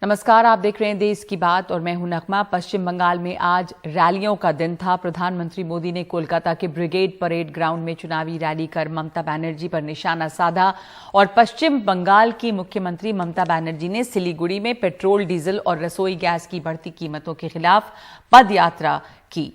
नमस्कार, आप देख रहे हैं देश की बात और मैं हूं नगमा। पश्चिम बंगाल में आज रैलियों का दिन था। प्रधानमंत्री मोदी ने कोलकाता के ब्रिगेड परेड ग्राउंड में चुनावी रैली कर ममता बनर्जी पर निशाना साधा और पश्चिम बंगाल की मुख्यमंत्री ममता बनर्जी ने सिलीगुड़ी में पेट्रोल, डीजल और रसोई गैस की बढ़ती कीमतों के खिलाफ पद यात्रा की।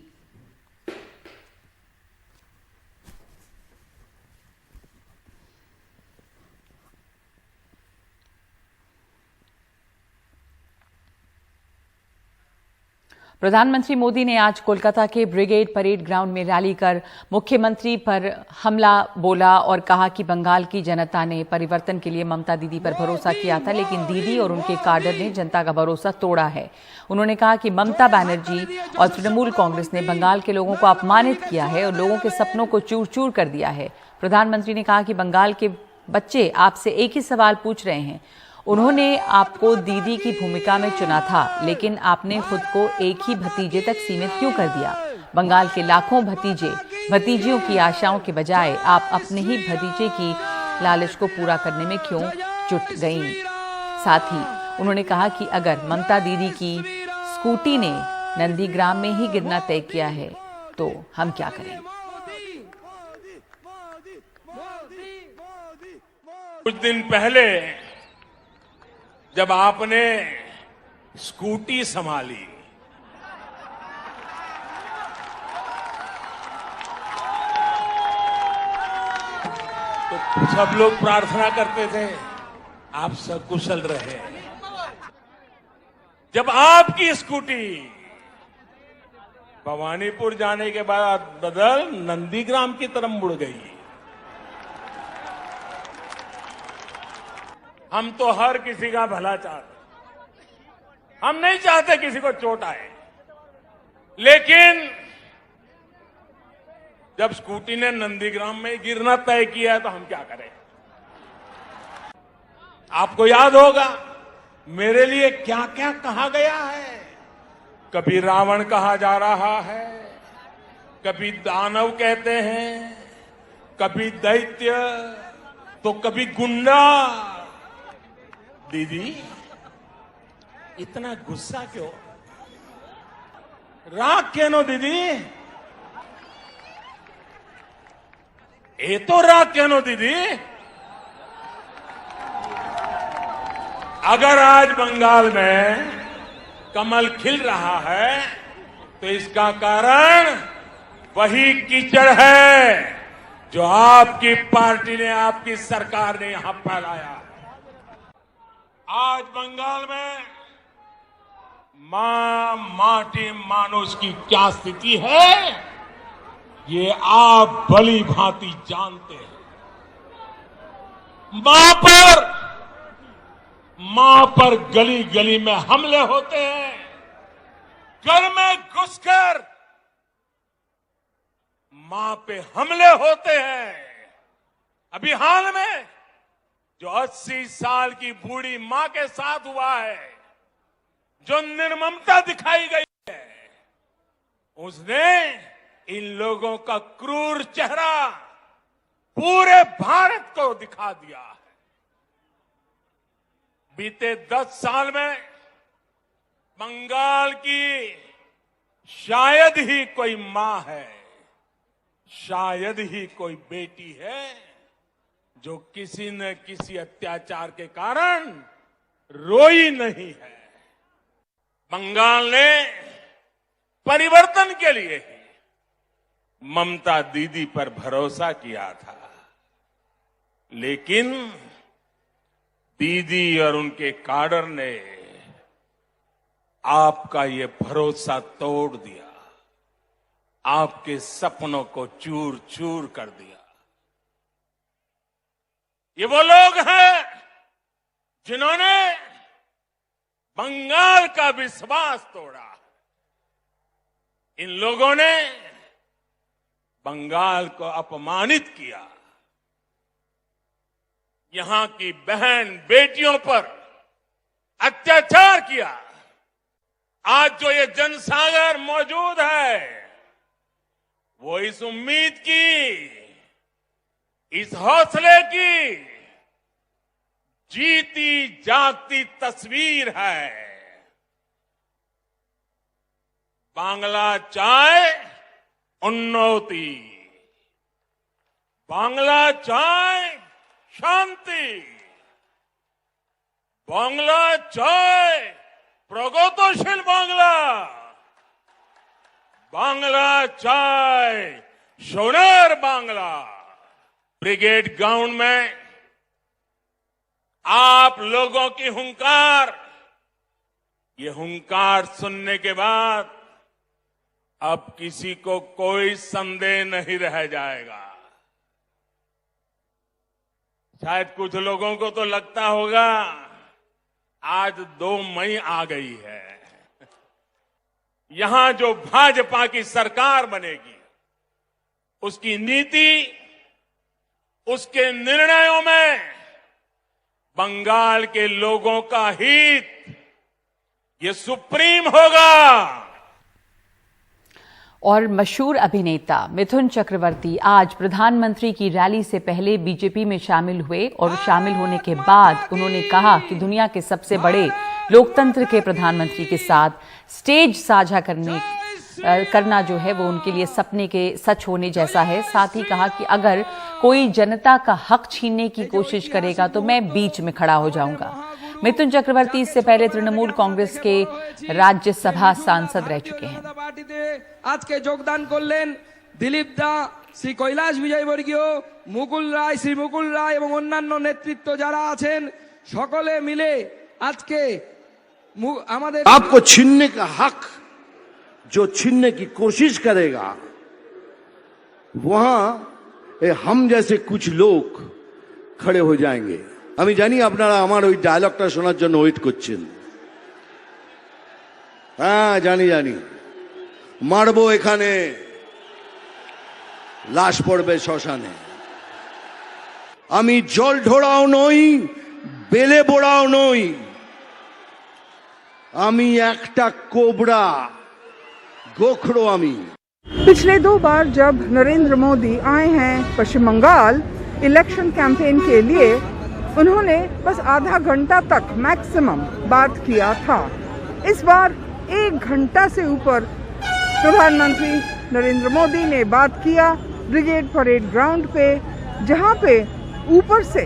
प्रधानमंत्री मोदी ने आज कोलकाता के ब्रिगेड परेड ग्राउंड में रैली कर मुख्यमंत्री पर हमला बोला और कहा कि बंगाल की जनता ने परिवर्तन के लिए ममता दीदी पर भरोसा किया था, लेकिन दीदी और उनके काडर ने जनता का भरोसा तोड़ा है। उन्होंने कहा कि ममता बनर्जी और तृणमूल कांग्रेस ने बंगाल के लोगों को अपमानित किया है और लोगों के सपनों को चूर चूर कर दिया है। प्रधानमंत्री ने कहा कि बंगाल के बच्चे आपसे एक ही सवाल पूछ रहे हैं। उन्होंने आपको दीदी की भूमिका में चुना था, लेकिन आपने खुद को एक ही भतीजे तक सीमित क्यों कर दिया? बंगाल के लाखों भतीजियों की आशाओं के बजाय आप अपने ही भतीजे की लालच को पूरा करने में क्यों जुट गईं? साथ ही उन्होंने कहा कि अगर ममता दीदी की स्कूटी ने नंदीग्राम में ही गिरना तय किया है तो हम क्या करें? कुछ दिन पहले जब आपने स्कूटी संभाली तो सब लोग प्रार्थना करते थे आप सकुशल रहे। जब आपकी स्कूटी भवानीपुर जाने के बाद बदल नंदीग्राम की तरफ मुड़ गई, हम तो हर किसी का भला चाहते, हम नहीं चाहते किसी को चोट आए, लेकिन जब स्कूटी ने नंदीग्राम में गिरना तय किया है तो हम क्या करें? आपको याद होगा मेरे लिए क्या क्या कहा गया है। कभी रावण कहा जा रहा है, कभी दानव कहते हैं, कभी दैत्य, तो कभी गुंडा। दीदी इतना गुस्सा क्यों? राग क्यों दीदी? ये तो राग क्यों दीदी? अगर आज बंगाल में कमल खिल रहा है तो इसका कारण वही कीचड़ है जो आपकी पार्टी ने, आपकी सरकार ने यहां फैलाया। आज बंगाल में मां माटी मानुष की क्या स्थिति है ये आप भली भांति जानते हैं। मां पर गली गली में हमले होते हैं, घर में घुसकर मां पे हमले होते हैं। अभी हाल में जो 80 साल की बूढ़ी मां के साथ हुआ है, जो निर्ममता दिखाई गई है, उसने इन लोगों का क्रूर चेहरा पूरे भारत को दिखा दिया है। बीते 10 साल में बंगाल की शायद ही कोई मां है, शायद ही कोई बेटी है जो किसी न किसी अत्याचार के कारण रोई नहीं है। बंगाल ने परिवर्तन के लिए ही ममता दीदी पर भरोसा किया था, लेकिन दीदी और उनके काडर ने आपका ये भरोसा तोड़ दिया, आपके सपनों को चूर चूर कर दिया। ये वो लोग हैं जिन्होंने बंगाल का विश्वास तोड़ा। इन लोगों ने बंगाल को अपमानित किया, यहां की बहन बेटियों पर अत्याचार किया। आज जो ये जनसागर मौजूद है वो इस उम्मीद की, इस हौसले की जीती जागती तस्वीर है। बांग्ला चाय उन्नति, बांग्ला चाय शांति, बांग्ला चाय प्रगतिशील बांग्ला, बांग्ला चाय सोनार बांग्ला। ब्रिगेड ग्राउंड में आप लोगों की हुंकार, ये हुंकार सुनने के बाद अब किसी को कोई संदेह नहीं रह जाएगा। शायद कुछ लोगों को तो लगता होगा आज 2 मई आ गई है, यहां जो भाजपा की सरकार बनेगी उसकी नीति, उसके निर्णयों में बंगाल के लोगों का हित ये सुप्रीम होगा। और मशहूर अभिनेता मिथुन चक्रवर्ती आज प्रधानमंत्री की रैली से पहले बीजेपी में शामिल हुए और शामिल होने के बाद उन्होंने कहा कि दुनिया के सबसे बड़े लोकतंत्र के प्रधानमंत्री के साथ स्टेज साझा करना जो है वो उनके लिए सपने के सच होने जैसा है। साथ ही कहा कि अगर कोई जनता का हक छीनने की कोशिश करेगा तो मैं बीच में खड़ा हो जाऊंगा। मिथुन चक्रवर्ती इससे पहले तृणमूल कांग्रेस के राज्यसभा सांसद रह चुके हैं। आज के योगदान করলেন দিলীপ দা, শ্রী কৈলাস বিজয়বর্গীয়, মুকুল রায়, শ্রী মুকুল রায় এবং অন্যান্য নেতৃত্ব যারা আছেন সকলে মিলে আজকে আমাদের आपको छीनने का हक जो छीनने की कोशिश करेगा वहां हम जैसे कुछ लोग खड़े हो जाएंगे। আমি জানি আপনারা আমার ওই ডায়লগটা শোনার জন্য ওয়েট করছেন। হ্যাঁ জানি জানি, মারবো এখানে, লাশ পড়বে শ্মশানে। আমি জল ঢোড়াও নই, বেলে বোড়াও নই, আমি একটা কোবরা, गोखड़ो आमी। पिछले 2 बार जब नरेंद्र मोदी आए हैं पश्चिम बंगाल इलेक्शन कैंपेन के लिए, उन्होंने बस आधा घंटा तक मैक्सिमम बात किया था। इस बार 1 घंटा से ऊपर प्रधानमंत्री नरेंद्र मोदी ने बात किया ब्रिगेड परेड ग्राउंड पे, जहां पे ऊपर से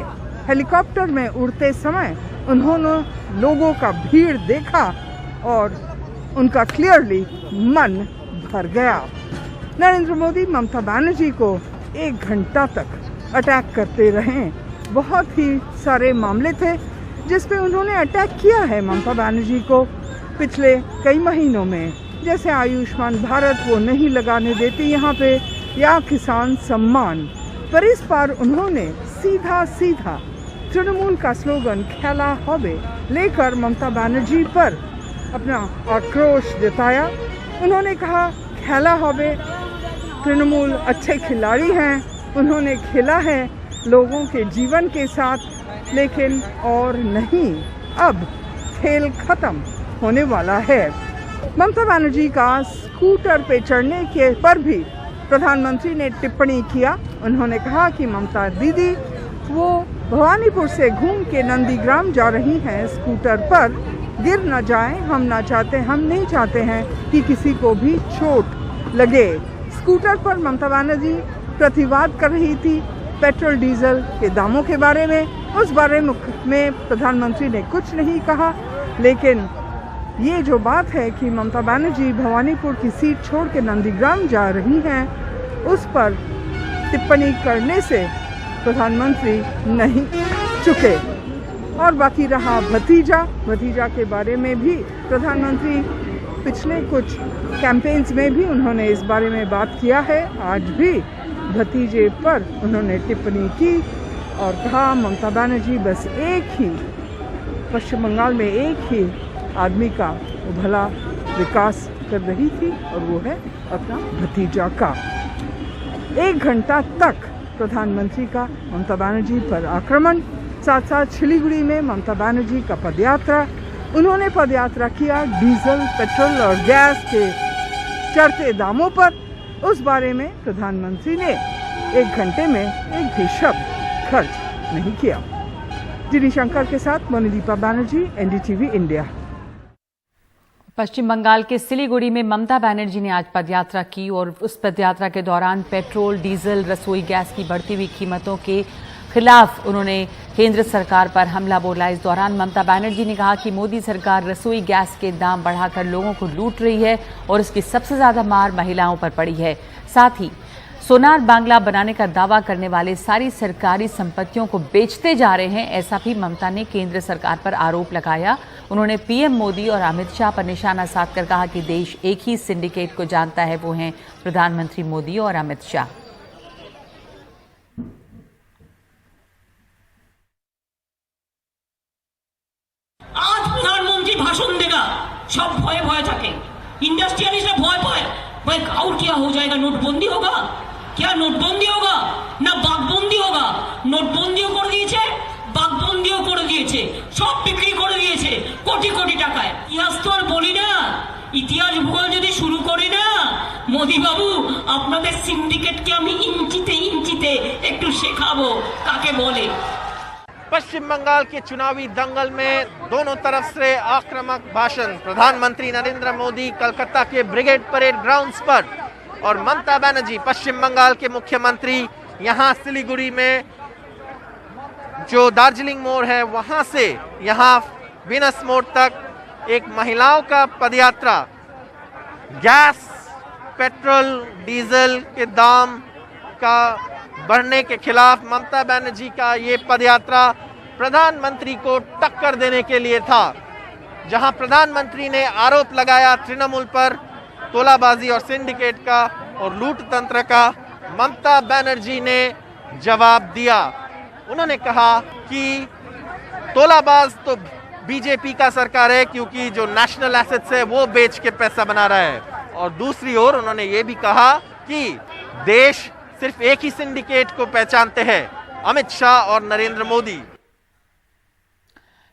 हेलीकॉप्टर में उड़ते समय उन्होंने लोगों का भीड़ देखा और उनका क्लियरली मन भर गया। नरेंद्र मोदी ममता बनर्जी को 1 घंटा तक अटैक करते रहे। बहुत ही सारे मामले थे जिस पे उन्होंने अटैक किया है ममता बनर्जी को पिछले कई महीनों में, जैसे आयुष्मान भारत वो नहीं लगाने देती यहाँ पे, या किसान सम्मान। पर इस बार उन्होंने सीधा सीधा तृणमूल का स्लोगन खेला हबे लेकर ममता बनर्जी पर अपना आक्रोश जताया। उन्होंने कहा खेला हबे, तृणमूल अच्छे खिलाड़ी हैं, उन्होंने खेला है लोगों के जीवन के साथ, लेकिन और नहीं, अब खेल खत्म होने वाला है। ममता बनर्जी का स्कूटर पे चढ़ने के पर भी प्रधानमंत्री ने टिप्पणी किया। उन्होंने कहा कि ममता दीदी वो भवानीपुर से घूम के नंदीग्राम जा रही हैं स्कूटर पर, गिर न जाएं, हम नहीं चाहते हैं कि किसी को भी चोट लगे। स्कूटर पर ममता बनर्जी प्रतिवाद कर रही थी पेट्रोल डीजल के दामों के बारे में। उस बारे में प्रधानमंत्री ने कुछ नहीं कहा, लेकिन ये जो बात है कि ममता बनर्जी भवानीपुर की सीट छोड़ के नंदीग्राम जा रही हैं, उस पर टिप्पणी करने से प्रधानमंत्री नहीं चुके। और बाकी रहा भतीजा के बारे में भी प्रधानमंत्री पिछले कुछ कैंपेन्स में भी उन्होंने इस बारे में बात किया है। आज भी भतीजे पर उन्होंने टिप्पणी की और कहा ममता बनर्जी बस एक ही पश्चिम बंगाल में एक ही आदमी का भला विकास कर रही थी और वो है अपना भतीजा का। 1 घंटा तक प्रधानमंत्री का ममता बनर्जी पर आक्रमण, साथ साथ सिलीगुड़ी में ममता बनर्जी का पदयात्रा। उन्होंने पदयात्रा किया डीजल, पेट्रोल और गैस के चढ़ते दामों पर। उस बारे में प्रधानमंत्री ने 1 घंटे में एक भी शब्द खर्च नहीं किया। जिनी शंकर के साथ मोनिदीपा बनर्जी, NDTV इंडिया। पश्चिम बंगाल के सिलीगुड़ी में ममता बनर्जी ने आज पदयात्रा की और उस पदयात्रा के दौरान पेट्रोल, डीजल, रसोई गैस की बढ़ती हुई कीमतों के खिलाफ उन्होंने केंद्र सरकार पर हमला बोला। इस दौरान ममता बनर्जी ने कहा कि मोदी सरकार रसोई गैस के दाम बढ़ाकर लोगों को लूट रही है और इसकी सबसे ज्यादा मार महिलाओं पर पड़ी है। साथ ही सोनार बांग्ला बनाने का दावा करने वाले सारी सरकारी संपत्तियों को बेचते जा रहे हैं, ऐसा भी ममता ने केंद्र सरकार पर आरोप लगाया। उन्होंने पीएम मोदी और अमित शाह पर निशाना साधकर कहा कि देश एक ही सिंडिकेट को जानता है, वो हैं प्रधानमंत्री मोदी और अमित शाह। आज प्रधानमंत्री भाषण देगा, सब भय भय থাকে, इंडस्ट्रियलिस्ट भय पाए, भाई और क्या हो जाएगा, नोटबंदी होगा, क्या नोटबंदी होगा ना বাঘবন্দি होगा। নোটবন্দিও করে দিয়েছে, বাঘবন্দিও করে দিয়েছে, সব বিক্রি করে দিয়েছে কোটি কোটি টাকায়। ইতিহাস তো আর বলি না, ইতিহাস ভুল যদি শুরু করি না, মোদি বাবু আপনাদের সিন্ডিকেটকে আমি ইঞ্চিতে ইঞ্চিতে একটু শেখাবো কাকে বলে। पश्चिम बंगाल के चुनावी दंगल में दोनों तरफ से आक्रामक भाषण। प्रधानमंत्री नरेंद्र मोदी कलकत्ता के ब्रिगेड परेड ग्राउंड्स पर और ममता बनर्जी पश्चिम बंगाल के मुख्यमंत्री यहां सिलीगुड़ी में जो दार्जिलिंग मोड़ है वहां से यहां वीनस मोड़ तक एक महिलाओं का पदयात्रा। गैस, पेट्रोल, डीजल के दाम का बढ़ने के खिलाफ ममता बनर्जी का ये पदयात्रा प्रधानमंत्री को टक्कर देने के लिए था। जहां प्रधानमंत्री ने आरोप लगाया तृणमूल पर तोलाबाजी और सिंडिकेट का और लूट तंत्र का, ममता बनर्जी ने जवाब दिया। उन्होंने कहा कि तोलाबाज तो बीजेपी का सरकार है क्योंकि जो नेशनल एसेट्स है वो बेच के पैसा बना रहा है। और दूसरी ओर उन्होंने ये भी कहा कि देश सिर्फ एक ही सिंडिकेट को पहचानते हैं, अमित शाह और नरेंद्र मोदी।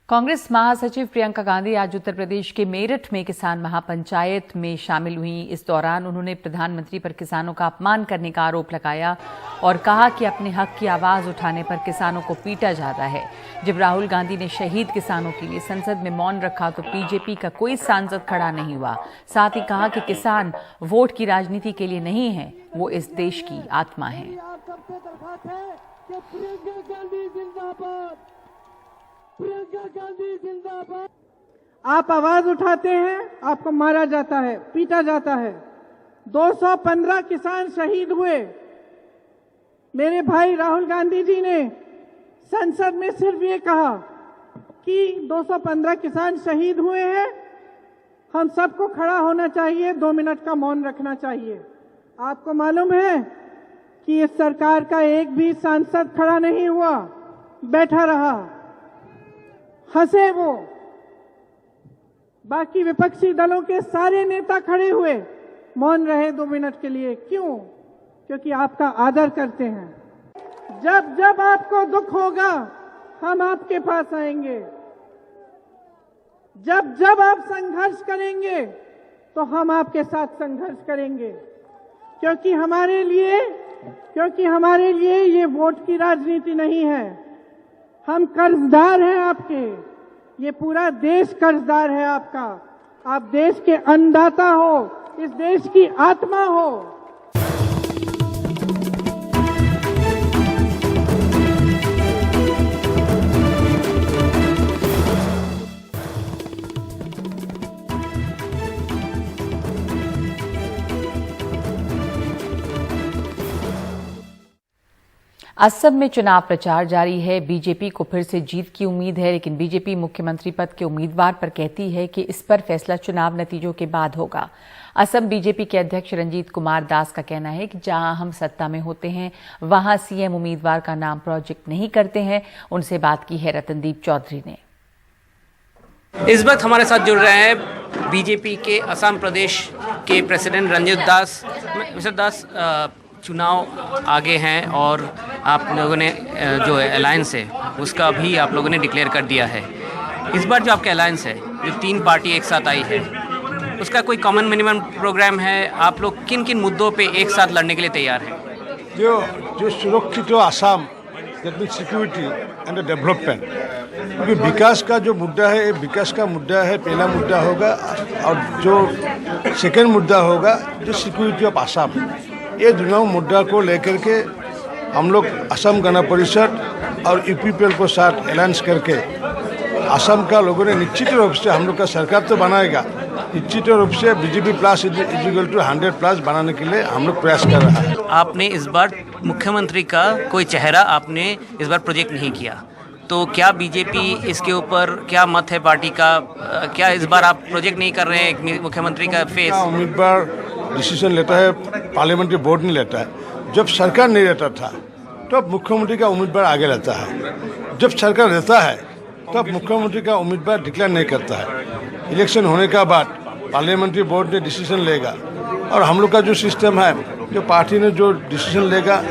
कांग्रेस महासचिव प्रियंका गांधी आज उत्तर प्रदेश के मेरठ में किसान महापंचायत में शामिल हुई। इस दौरान उन्होंने प्रधानमंत्री पर किसानों का अपमान करने का आरोप लगाया और कहा कि अपने हक की आवाज उठाने पर किसानों को पीटा जाता है। जब राहुल गांधी ने शहीद किसानों के लिए संसद में मौन रखा तो बीजेपी का कोई सांसद खड़ा नहीं हुआ। साथ ही कहा कि किसान वोट की राजनीति के लिए नहीं है, वो इस देश की आत्मा है। आप आवाज उठाते हैं, आपको मारा जाता है, पीटा जाता है। 215 किसान शहीद हुए। मेरे भाई राहुल गांधी जी ने संसद में सिर्फ ये कहा कि 215 किसान शहीद हुए हैं, हम सबको खड़ा होना चाहिए, 2 मिनट का मौन रखना चाहिए। आपको मालूम है कि इस सरकार का एक भी सांसद खड़ा नहीं हुआ, बैठा रहा, हंसे वो। बाकी विपक्षी दलों के सारे नेता खड़े हुए, मौन रहे 2 मिनट के लिए। क्यों? क्योंकि आपका आदर करते हैं। जब जब आपको दुख होगा हम आपके पास आएंगे। जब जब आप संघर्ष करेंगे तो हम आपके साथ संघर्ष करेंगे। क्योंकि हमारे लिए ये वोट की राजनीति नहीं है। हम कर्जदार हैं आपके, ये पूरा देश कर्जदार है आपका। आप देश के अन्नदाता हो, इस देश की आत्मा हो। असम में चुनाव प्रचार जारी है। बीजेपी को फिर से जीत की उम्मीद है, लेकिन बीजेपी मुख्यमंत्री पद के उम्मीदवार पर कहती है कि इस पर फैसला चुनाव नतीजों के बाद होगा। असम बीजेपी के अध्यक्ष रंजीत कुमार दास का कहना है कि जहां हम सत्ता में होते हैं वहां सीएम उम्मीदवार का नाम प्रोजेक्ट नहीं करते हैं। उनसे बात की है रतनदीप चौधरी ने। इस वक्त हमारे साथ जुड़ रहे हैं बीजेपी के असम प्रदेश के प्रेसिडेंट रंजीत दास। मिस्टर दास, चुनाव आगे हैं और आप लोगों ने जो अलायंस है उसका भी आप लोगों ने डिक्लेयर कर दिया है। इस बार जो आपका अलायंस है, जो 3 पार्टी एक साथ आई है, उसका कोई कॉमन मिनिमम प्रोग्राम है? आप लोग किन किन मुद्दों पे एक साथ लड़ने के लिए तैयार हैं? जो सुरक्षित Assam, that means security and development, क्योंकि विकास का जो मुद्दा है, ये विकास का मुद्दा है, पहला मुद्दा होगा। और जो सेकेंड मुद्दा होगा जो सिक्योरिटी ऑफ आसाम, ये दोनों मुद्दा को लेकर के हम लोग असम गण परिषद और यूपीपीएल को साथ अलायंस करके असम का लोगों ने निश्चित रूप से हम लोग का सरकार तो बनाएगा, निश्चित रूप से बीजेपी प्लस इजिकल टू 100+ बनाने के लिए हम लोग प्रयास कर रहे हैं। आपने इस बार मुख्यमंत्री का कोई चेहरा आपने इस बार प्रोजेक्ट नहीं किया, तो क्या बीजेपी इसके ऊपर क्या मत है पार्टी का? क्या इस बार आप प्रोजेक्ट नहीं कर रहे हैं मुख्यमंत्री का फेस? उम्मीदवार डिसीजन लेता है, पार्लियामेंट्री बोर्ड नहीं लेता है। जब सरकार नहीं रहता था तब मुख्यमंत्री का उम्मीदवार आगे रहता है, जब सरकार रहता है तब मुख्यमंत्री का उम्मीदवार डिक्लेयर नहीं करता है। इलेक्शन होने के बाद पार्लियामेंट्री बोर्ड ने डिसीजन लेगा और हम लोग का जो सिस्टम है, जो पार्टी ने जो डिसीजन लेगा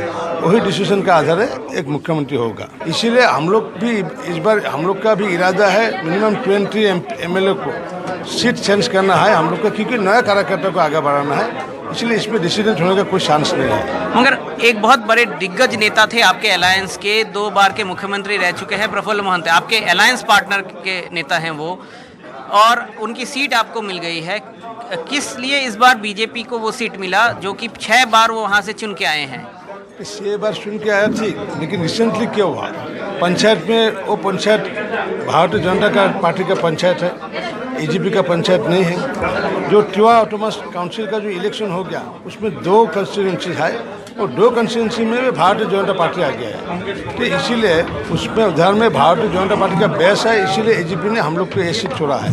वही डिसीजन का आधार है एक मुख्यमंत्री होगा। इसीलिए हम लोग भी इस बार हम लोग का भी इरादा है मिनिमम 20 MLA को सीट चेंज करना है हम लोग का, क्योंकि नया कार्यकर्ता को आगे बढ़ाना है। इसलिए इसमें डिसीजन होने का कोई चांस नहीं है। मगर एक बहुत बड़े दिग्गज नेता थे आपके अलायंस के, 2 बार के मुख्यमंत्री रह चुके हैं प्रफुल्ल महंत, आपके अलायंस पार्टनर के नेता हैं वो, और उनकी सीट आपको मिल गई है। किस लिए इस बार बीजेपी को वो सीट मिला जो कि 6 बार वो वहाँ से चुन के आए हैं? 6 बार चुन के आया थी, लेकिन रिसेंटली क्या हुआ पंचायत में, वो पंचायत भारतीय जनता पार्टी का पंचायत है, एजीपी का पंचायत नहीं है। जो त्रिपुरा ऑटोनॉमस काउंसिल का जो इलेक्शन हो गया उसमें 2 कंस्टिट्यूंसी है और 2 कंस्टिट्यूंसी में भी भारतीय जनता पार्टी आ गया है, तो इसीलिए उसमें उधर में भारतीय जनता पार्टी का बेस है, इसीलिए एजीपी ने हम लोग को ये सीट छोड़ा है।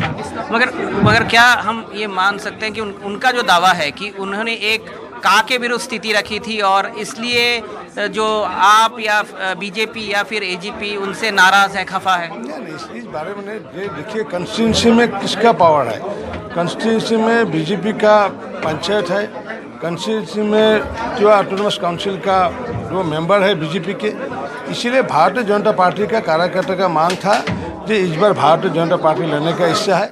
मगर क्या हम ये मान सकते हैं कि उनका जो दावा है कि उन्होंने एक का के विरुद्ध स्थिति रखी थी और इसलिए जो आप या बीजेपी या फिर एजीपी उनसे नाराज है, खफा है? इस बारे में देखिए, कंस्टिट्यूंसी में किसका पावर है? कंस्टिट्यूंसी में बीजेपी का पंचायत है, कंस्टिट्यूंसी में जो ऑटोनॉमस काउंसिल का जो मेंबर है बीजेपी के। इसीलिए भारतीय जनता पार्टी का कार्यकर्ता का मांग था कि इस बार भारतीय जनता पार्टी लड़ने का इच्छा है।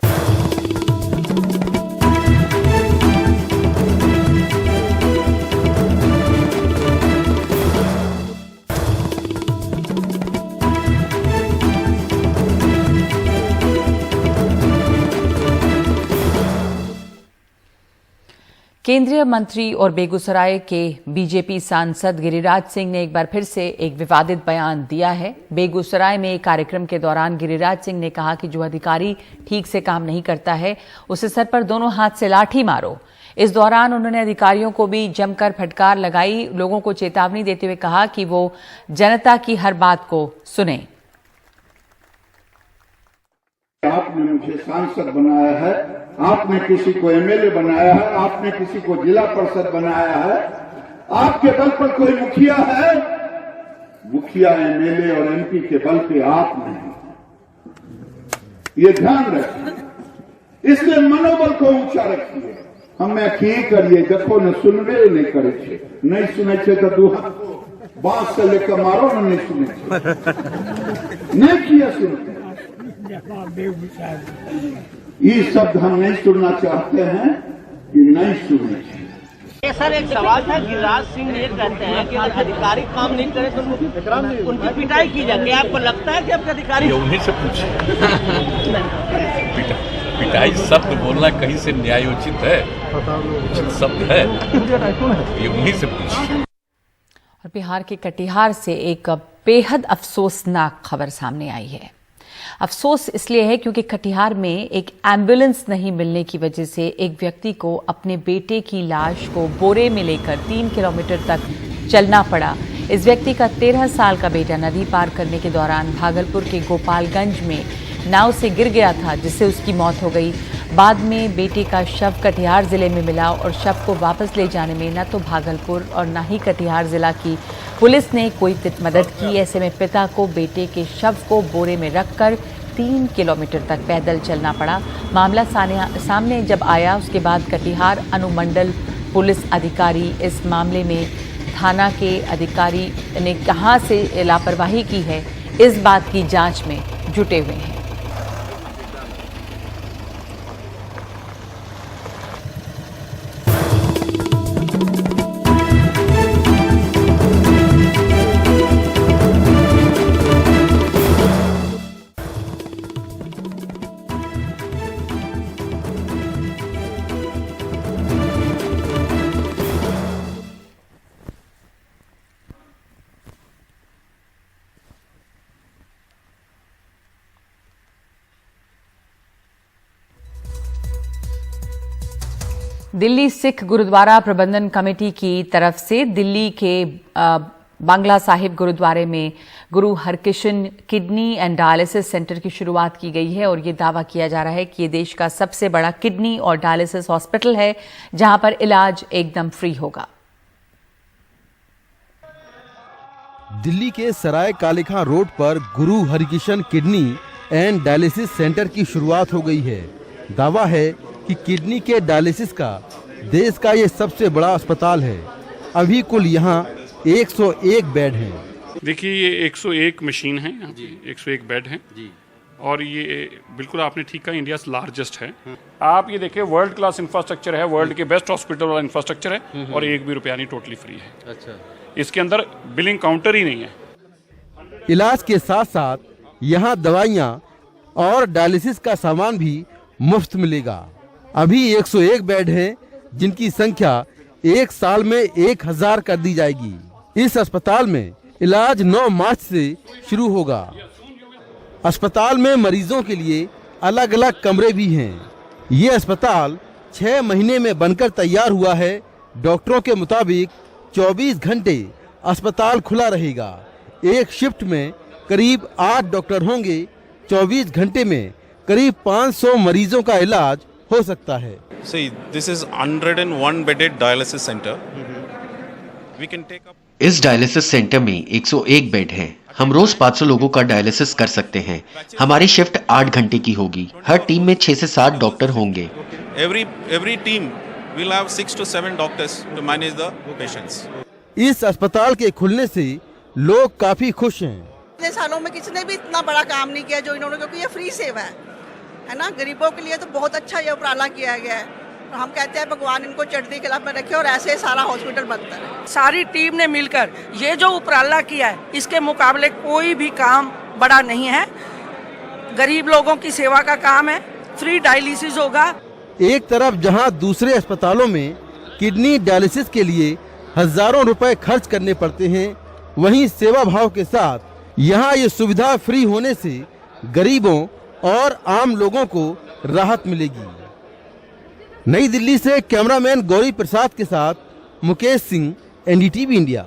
केंद्रीय मंत्री और बेगूसराय के बीजेपी सांसद गिरिराज सिंह ने एक बार फिर से एक विवादित बयान दिया है। बेगूसराय में एक कार्यक्रम के दौरान गिरिराज सिंह ने कहा कि जो अधिकारी ठीक से काम नहीं करता है उसे सर पर दोनों हाथ से लाठी मारो। इस दौरान उन्होंने अधिकारियों को भी जमकर फटकार लगाई, लोगों को चेतावनी देते हुए कहा कि वो जनता की हर बात को सुने। आपने मुझे सांसद बनाया है, आपने किसी को एमएलए बनाया है, आपने किसी को जिला परिषद बनाया है, आपके बल पर कोई मुखिया है? मुखिया एमएलए और एमपी के बल पे आप नहीं, ये ध्यान रखिए। इसलिए मनोबल को ऊंचा रखिए। हमें की करिए, देखो ने सुनवे नहीं करे छे, नहीं सुने छे तो दुहा बांस से लेकर मारो ना, नहीं सुने छे, नहीं किया सुनते। ये शब्द हम नहीं सुनना चाहते हैं कि नहीं सुने। सर, एक सवाल था, गिरिराज सिंह ये कहते हैं कि अगर अधिकारी काम नहीं करे तो उनकी पिटाई की जाती है। आपको लगता है कि आपके अधिकारी? उन्हीं से पूछे। पिटाई शब्द बोलना कहीं से न्यायोचित है, उचित शब्द है, ये उन्हीं से पूछे। और बिहार के कटिहार से एक बेहद अफसोसनाक खबर सामने आई है। अफसोस इसलिए है क्योंकि कटिहार में एक एम्बुलेंस नहीं मिलने की वजह से एक व्यक्ति को अपने बेटे की लाश को बोरे में लेकर 3 किलोमीटर तक चलना पड़ा। इस व्यक्ति का 13 साल का बेटा नदी पार करने के दौरान भागलपुर के गोपालगंज में नाव से गिर गया था, जिससे उसकी मौत हो गई। बाद में बेटे का शव कटिहार जिले में मिला और शव को वापस ले जाने में न तो भागलपुर और न ही कटिहार जिला की पुलिस ने कोई मदद की। ऐसे में पिता को बेटे के शव को बोरे में रखकर 3 किलोमीटर तक पैदल चलना पड़ा। मामला सामने जब आया उसके बाद कटिहार अनुमंडल पुलिस अधिकारी इस मामले में थाना के अधिकारी ने कहां से लापरवाही की है, इस बात की जांच में जुटे हुए हैं। दिल्ली सिख गुरुद्वारा प्रबंधन कमेटी की तरफ से दिल्ली के बांग्ला साहिब गुरुद्वारे में गुरु Harkishan kidney and dialysis centre की शुरुआत की गई है और ये दावा किया जा रहा है कि ये देश का सबसे बड़ा किडनी और डायलिसिस हॉस्पिटल है जहां पर इलाज एकदम फ्री होगा। दिल्ली के सराय काले खां रोड पर गुरु Harkishan kidney and dialysis centre की शुरुआत हो गई है। दावा है कि किडनी के डायलिसिस का देश का ये सबसे बड़ा अस्पताल है। अभी कुल यहाँ 101 बेड हैं। देखिए ये 101 मशीन है, 101 बेड हैं और ये बिल्कुल आपने ठीक कहा, इंडिया लार्जेस्ट है। आप ये देखिए वर्ल्ड क्लास इंफ्रास्ट्रक्चर है, वर्ल्ड के बेस्ट हॉस्पिटल वाला इंफ्रास्ट्रक्चर है और एक भी रुपया नहीं, टोटली फ्री है। अच्छा, इसके अंदर बिलिंग काउंटर ही नहीं है। इलाज के साथ साथ यहाँ दवाइयाँ और डायलिसिस का सामान भी मुफ्त मिलेगा। अभी 101 बेड हैं जिनकी संख्या एक साल में 1000 कर दी जाएगी। इस अस्पताल में इलाज 9 मार्च से शुरू होगा। अस्पताल में मरीजों के लिए अलग अलग कमरे भी हैं। ये अस्पताल 6 महीने में बनकर तैयार हुआ है। डॉक्टरों के मुताबिक 24 घंटे अस्पताल खुला रहेगा। एक शिफ्ट में करीब 8 डॉक्टर होंगे। 24 घंटे में करीब 500 मरीजों का इलाज हो सकता है। See, this is 101 bedded dialysis center. We can take up. इस डायलिसिस सेंटर में 101 बेड हैं। हम रोज 500 लोगों का डायलिसिस कर सकते हैं। हमारी शिफ्ट 8 घंटे की होगी। हर टीम में 6 से 7 डॉक्टर होंगे। Every team will have 6 to 7 doctors to manage the patients. इस अस्पताल के खुलने से लोग काफी खुश हैं। इतने सालों में किसी ने भी इतना बड़ा काम नहीं किया जो इन्होंने, क्योंकि ये फ्री सेवा है ना, गरीबों के लिए तो बहुत अच्छा ये उपराला किया गया है। और हम कहते हैं भगवान इनको चढ़ती कला में रखे और ऐसे सारा हॉस्पिटल बनता है। सारी टीम ने मिलकर ये जो उपराला किया है इसके मुकाबले कोई भी काम बड़ा नहीं है। गरीब लोगों की सेवा का काम है, फ्री डायलिसिस होगा। एक तरफ जहां दूसरे अस्पतालों में किडनी डायलिसिस के लिए हजारों रुपए खर्च करने पड़ते हैं, वहीं सेवा भाव के साथ यहाँ ये सुविधा फ्री होने से गरीबों और आम लोगों को राहत मिलेगी। नई दिल्ली से कैमरामैन गौरी प्रसाद के साथ मुकेश सिंह, एनडीटीवी इंडिया।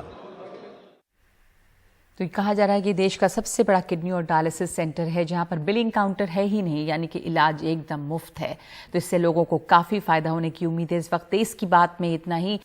तो कहा जा रहा है कि देश का सबसे बड़ा किडनी और डायलिसिस सेंटर है जहां पर बिलिंग काउंटर है ही नहीं, यानी कि इलाज एकदम मुफ्त है। तो इससे लोगों को काफी फायदा होने की उम्मीद है। इस वक्त देश की बात में इतना ही।